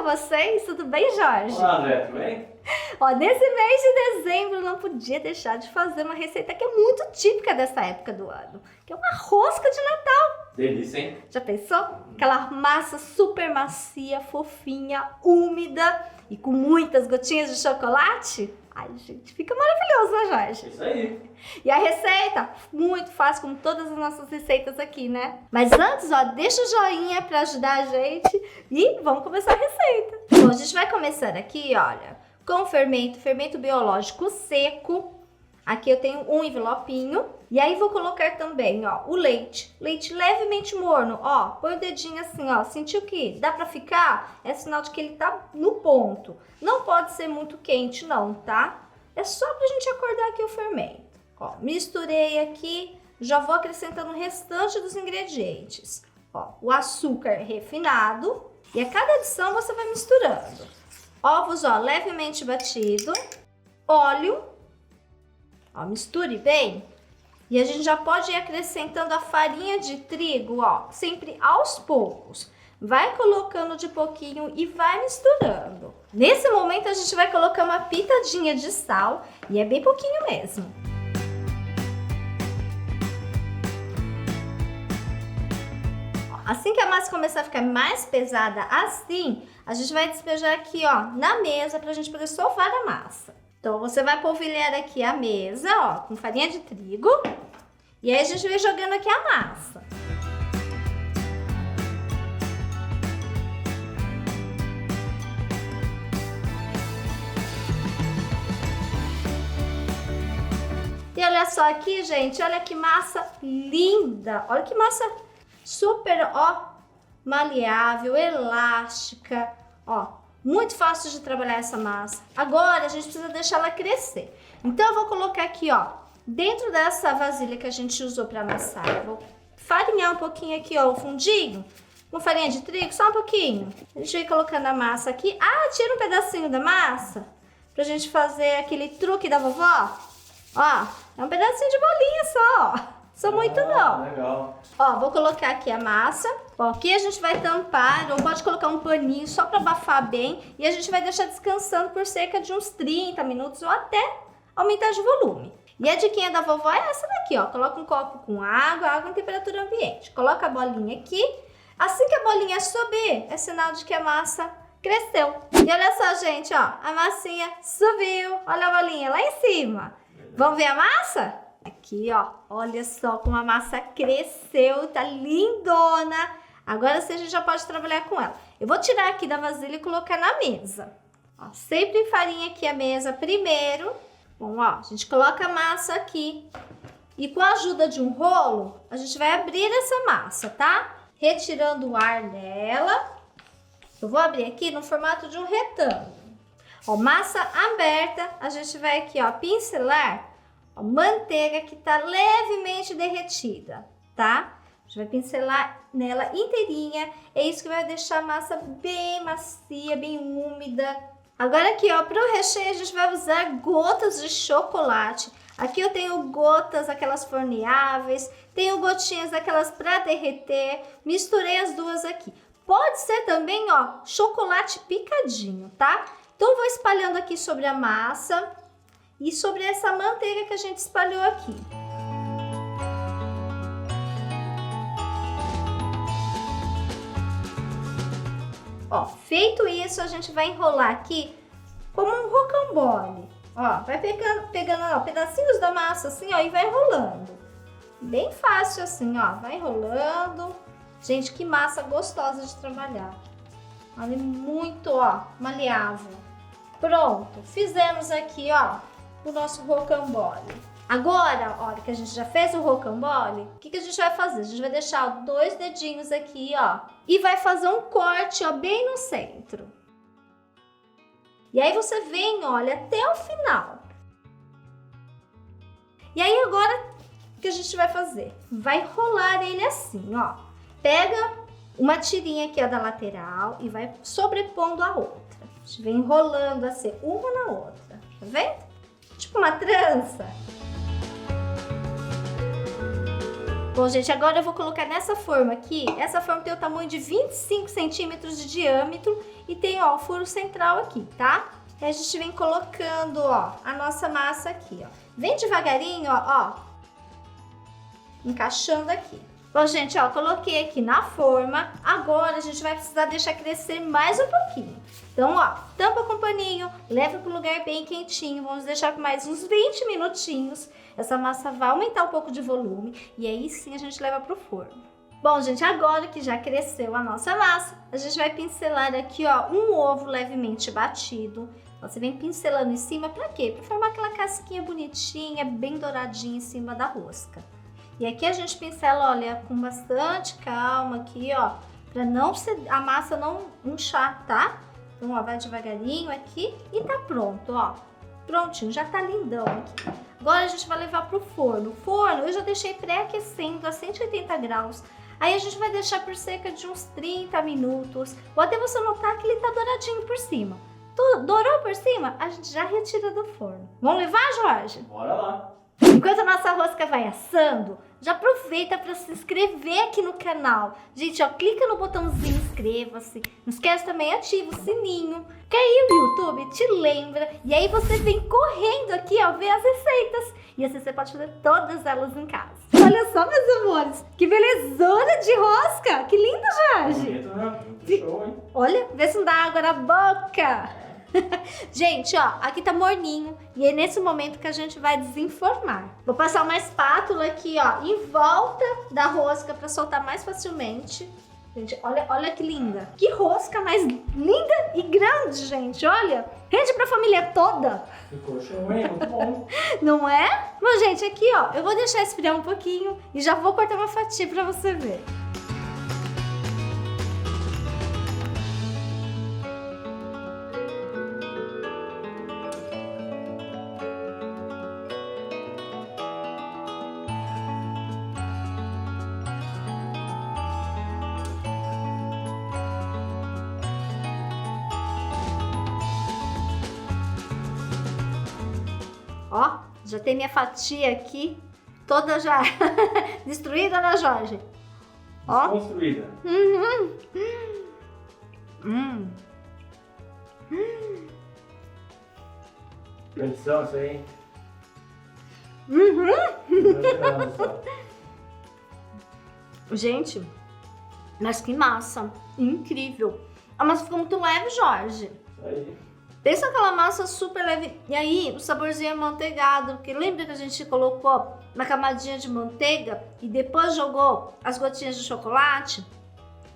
vocês? Tudo bem, Jorge? Olá, André, tudo bem? Ó, nesse mês de dezembro não podia deixar de fazer uma receita que é muito típica dessa época do ano, que é uma rosca de Natal. Delícia, hein? Já pensou? Aquela massa super macia, fofinha, úmida e com muitas gotinhas de chocolate? Ai, gente, fica maravilhoso, né, Jorge? Isso aí. E a receita? Muito fácil, como todas as nossas receitas aqui, né? Mas antes, ó, deixa o joinha pra ajudar a gente e vamos começar a receita. Bom, a gente vai começar aqui, olha, com fermento biológico seco. Aqui eu tenho um envelopinho. E aí vou colocar também, ó, o leite. Leite levemente morno, ó. Põe o dedinho assim, ó. Sentiu que dá pra ficar? É sinal de que ele tá no ponto. Não pode ser muito quente não, tá? É só pra gente acordar aqui o fermento. Ó, misturei aqui. Já vou acrescentando o restante dos ingredientes. Ó, o açúcar refinado. E a cada adição você vai misturando. Ovos, ó, levemente batido. Óleo. Ó, misture bem. E a gente já pode ir acrescentando a farinha de trigo, ó, sempre aos poucos. Vai colocando de pouquinho e vai misturando. Nesse momento a gente vai colocar uma pitadinha de sal e é bem pouquinho mesmo. Assim que a massa começar a ficar mais pesada assim, a gente vai despejar aqui, ó, na mesa pra gente poder sovar a massa. Então você vai polvilhar aqui a mesa, ó, com farinha de trigo. E aí a gente vai jogando aqui a massa. E olha só aqui, gente, olha que massa linda. Olha que massa super, ó, maleável, elástica, ó. Muito fácil de trabalhar essa massa. Agora a gente precisa deixar ela crescer. Então eu vou colocar aqui, ó, dentro dessa vasilha que a gente usou para amassar. Eu vou farinhar um pouquinho aqui, ó, o fundinho, com farinha de trigo, só um pouquinho. A gente vai colocando a massa aqui. Ah, tira um pedacinho da massa pra gente fazer aquele truque da vovó. Ó, é um pedacinho de bolinha só, ó. Sou muito não. Legal. Ó, vou colocar aqui a massa. Ó, aqui a gente vai tampar, ou pode colocar um paninho só para abafar bem. E a gente vai deixar descansando por cerca de uns 30 minutos ou até aumentar de volume. E a diquinha da vovó é essa daqui, ó. Coloca um copo com água em temperatura ambiente. Coloca a bolinha aqui. Assim que a bolinha subir, é sinal de que a massa cresceu. E olha só, gente, ó. A massinha subiu. Olha a bolinha lá em cima. Vamos ver a massa? Aqui, ó, olha só como a massa cresceu, tá lindona. Agora sim a gente já pode trabalhar com ela. Eu vou tirar aqui da vasilha e colocar na mesa. Ó, sempre farinha aqui a mesa primeiro. Bom, ó, a gente coloca a massa aqui. E com a ajuda de um rolo, a gente vai abrir essa massa, tá? Retirando o ar dela. Eu vou abrir aqui no formato de um retângulo. Ó, massa aberta, a gente vai aqui, ó, pincelar a manteiga que tá levemente derretida, tá? A gente vai pincelar nela inteirinha. É isso que vai deixar a massa bem macia, bem úmida. Agora aqui, ó, pro recheio a gente vai usar gotas de chocolate. Aqui eu tenho gotas, aquelas forneáveis, tenho gotinhas aquelas para derreter. Misturei as duas aqui. Pode ser também, ó, chocolate picadinho, tá? Então eu vou espalhando aqui sobre a massa e sobre essa manteiga que a gente espalhou aqui. Ó, feito isso, a gente vai enrolar aqui como um rocambole. Ó, vai pegando ó, pedacinhos da massa assim, ó, e vai enrolando. Bem fácil assim, ó, vai enrolando. Gente, que massa gostosa de trabalhar. Olha, muito, ó, maleável. Pronto, fizemos aqui, ó, o nosso rocambole. Agora, olha que a gente já fez o rocambole, o que a gente vai fazer? A gente vai deixar ó, 2 dedinhos aqui, ó, e vai fazer um corte, ó, bem no centro. E aí você vem, olha, até o final. E aí agora, o que a gente vai fazer? Vai enrolar ele assim, ó. Pega uma tirinha aqui, ó, da lateral e vai sobrepondo a outra. A gente vem enrolando assim, uma na outra, tá vendo? Tipo uma trança. Bom, gente, agora eu vou colocar nessa forma aqui. Essa forma tem o tamanho de 25 centímetros de diâmetro e tem, ó, o furo central aqui, tá? E a gente vem colocando, ó, a nossa massa aqui, ó. Vem devagarinho, ó, encaixando aqui. Bom, gente, ó, coloquei aqui na forma. Agora a gente vai precisar deixar crescer mais um pouquinho. Então, ó, tampa com paninho, leva para um lugar bem quentinho. Vamos deixar por mais uns 20 minutinhos. Essa massa vai aumentar um pouco de volume e aí sim a gente leva para o forno. Bom, gente, agora que já cresceu a nossa massa, a gente vai pincelar aqui, ó, um ovo levemente batido. Você vem pincelando em cima, pra quê? Pra formar aquela casquinha bonitinha, bem douradinha em cima da rosca. E aqui a gente pincela, olha, com bastante calma aqui, ó, pra não a massa não inchar, tá? Então, ó, vai devagarinho aqui e tá pronto, ó. Prontinho, já tá lindão aqui. Agora a gente vai levar pro forno. O forno eu já deixei pré-aquecendo a 180 graus. Aí a gente vai deixar por cerca de uns 30 minutos. Ou até você notar que ele tá douradinho por cima. Dourou por cima, a gente já retira do forno. Vamos levar, Jorge? Bora lá! Enquanto a nossa rosca vai assando, já aproveita para se inscrever aqui no canal. Gente, ó, clica no botãozinho inscreva-se. Não esquece também, ativa o sininho. Que aí o YouTube te lembra. E aí você vem correndo aqui, ó, ver as receitas. E assim você pode fazer todas elas em casa. Olha só, meus amores, que belezura de rosca. Que lindo, Jorge. Bonito, né? Muito show, hein? Olha, vê se não dá água na boca. Gente, ó, aqui tá morninho e é nesse momento que a gente vai desenformar. Vou passar uma espátula aqui, ó, em volta da rosca para soltar mais facilmente. Gente, olha que linda. Que rosca mais linda e grande, gente, olha. Rende pra família toda. Ficou show, hein? Muito bom. Não é? Bom, gente, aqui, ó, eu vou deixar esfriar um pouquinho e já vou cortar uma fatia pra você ver. Ó, já tem minha fatia aqui, toda já destruída, né, Jorge? Ó. Construída. Tradição isso aí, hein? Gente, mas que massa, incrível. A massa ficou muito leve, Jorge. Isso aí. Pensa aquela massa super leve. E aí, o saborzinho é manteigado. Porque lembra que a gente colocou uma camadinha de manteiga e depois jogou as gotinhas de chocolate?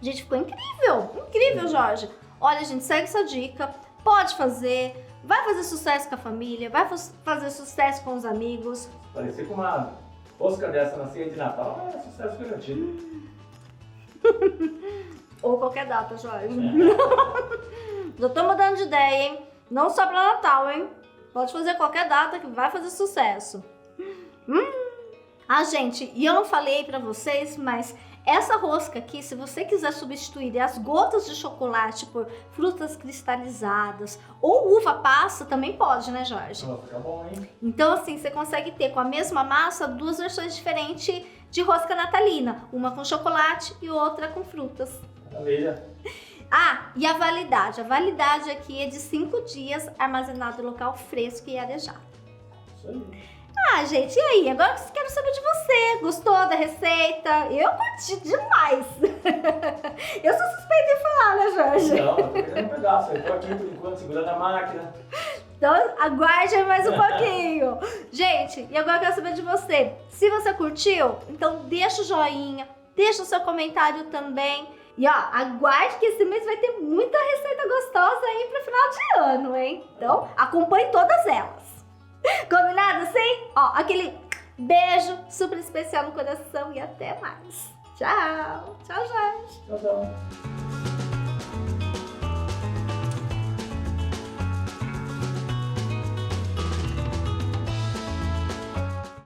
Gente, ficou incrível. Incrível, Jorge. Olha, gente, segue essa dica. Pode fazer. Vai fazer sucesso com a família. Vai fazer sucesso com os amigos. Parecia com uma rosca dessa na ceia de Natal, é sucesso garantido. Ou qualquer data, Jorge. Já tô mudando de ideia, hein? Não só pra Natal, hein? Pode fazer qualquer data que vai fazer sucesso. Ah, gente, e eu não falei pra vocês, mas essa rosca aqui, se você quiser substituir as gotas de chocolate por frutas cristalizadas ou uva passa, também pode, né, Jorge? Vai ficar bom, hein? Então, assim, você consegue ter com a mesma massa duas versões diferentes de rosca natalina. Uma com chocolate e outra com frutas. Maravilha. Ah, e a validade. A validade aqui é de 5 dias, armazenado em local fresco e arejado. Isso aí. Ah, gente, e aí? Agora eu quero saber de você. Gostou da receita? Eu curti demais. Eu sou suspeita em falar, né, Jorge? Não, eu tô pegando um pedaço. Eu tô aqui por enquanto segurando a máquina. Então, aguarde mais um pouquinho. Gente, e agora eu quero saber de você. Se você curtiu, então deixa o joinha, deixa o seu comentário também. E ó, aguarde que esse mês vai ter muita receita gostosa aí pro final de ano, hein? Então, acompanhe todas elas. Combinado, sim? Ó, aquele beijo super especial no coração e até mais. Tchau. Tchau, Jorge. Tchau, tchau.